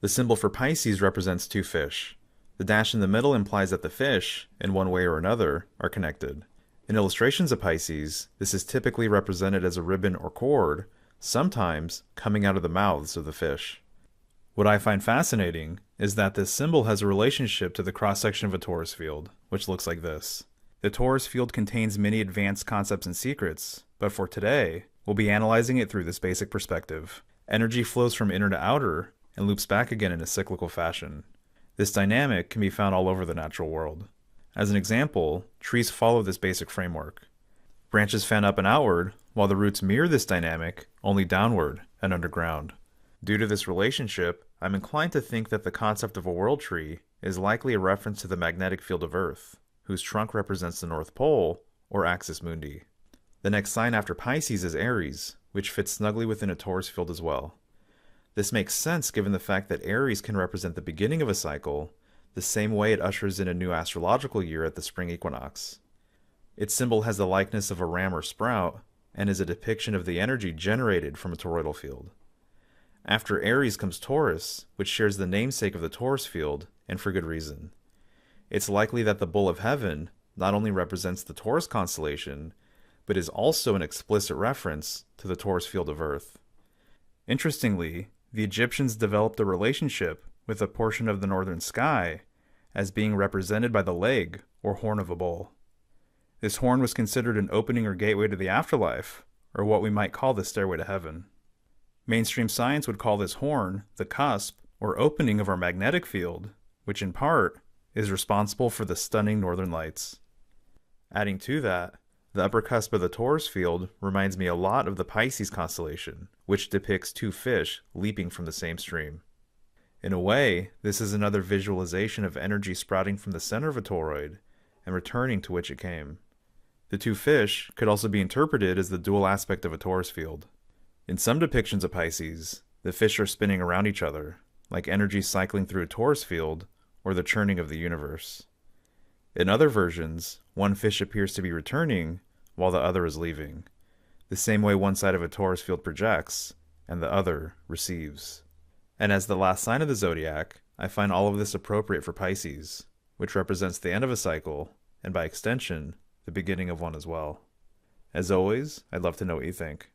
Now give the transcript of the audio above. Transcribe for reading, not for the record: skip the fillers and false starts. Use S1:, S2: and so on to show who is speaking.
S1: The symbol for Pisces represents two fish. The dash in the middle implies that the fish, in one way or another, are connected. In illustrations of Pisces, this is typically represented as a ribbon or cord, sometimes coming out of the mouths of the fish. What I find fascinating is that this symbol has a relationship to the cross-section of a torus field, which looks like this. The torus field contains many advanced concepts and secrets, but for today, we'll be analyzing it through this basic perspective. Energy flows from inner to outer and loops back again in a cyclical fashion. This dynamic can be found all over the natural world. As an example, trees follow this basic framework. Branches fan up and outward, while the roots mirror this dynamic, only downward and underground. Due to this relationship, I'm inclined to think that the concept of a world tree is likely a reference to the magnetic field of Earth, whose trunk represents the North Pole, or axis mundi. The next sign after Pisces is Aries, which fits snugly within a torus field as well. This makes sense given the fact that Aries can represent the beginning of a cycle, the same way it ushers in a new astrological year at the spring equinox. Its symbol has the likeness of a ram or sprout, and is a depiction of the energy generated from a toroidal field. After Aries comes Taurus, which shares the namesake of the torus field, and for good reason. It's likely that the Bull of Heaven not only represents the Taurus constellation, but is also an explicit reference to the torus field of Earth. Interestingly, the Egyptians developed a relationship with a portion of the northern sky as being represented by the leg or horn of a bull. This horn was considered an opening or gateway to the afterlife, or what we might call the stairway to heaven. Mainstream science would call this horn the cusp or opening of our magnetic field, which in part is responsible for the stunning northern lights. Adding to that, the upper cusp of the torus field reminds me a lot of the Pisces constellation, which depicts two fish leaping from the same stream. In a way, this is another visualization of energy sprouting from the center of a toroid and returning to which it came. The two fish could also be interpreted as the dual aspect of a torus field. In some depictions of Pisces, the fish are spinning around each other, like energy cycling through a torus field or the churning of the universe. In other versions, one fish appears to be returning while the other is leaving, the same way one side of a torus field projects and the other receives. And as the last sign of the zodiac, I find all of this appropriate for Pisces, which represents the end of a cycle, and by extension, the beginning of one as well. As always, I'd love to know what you think.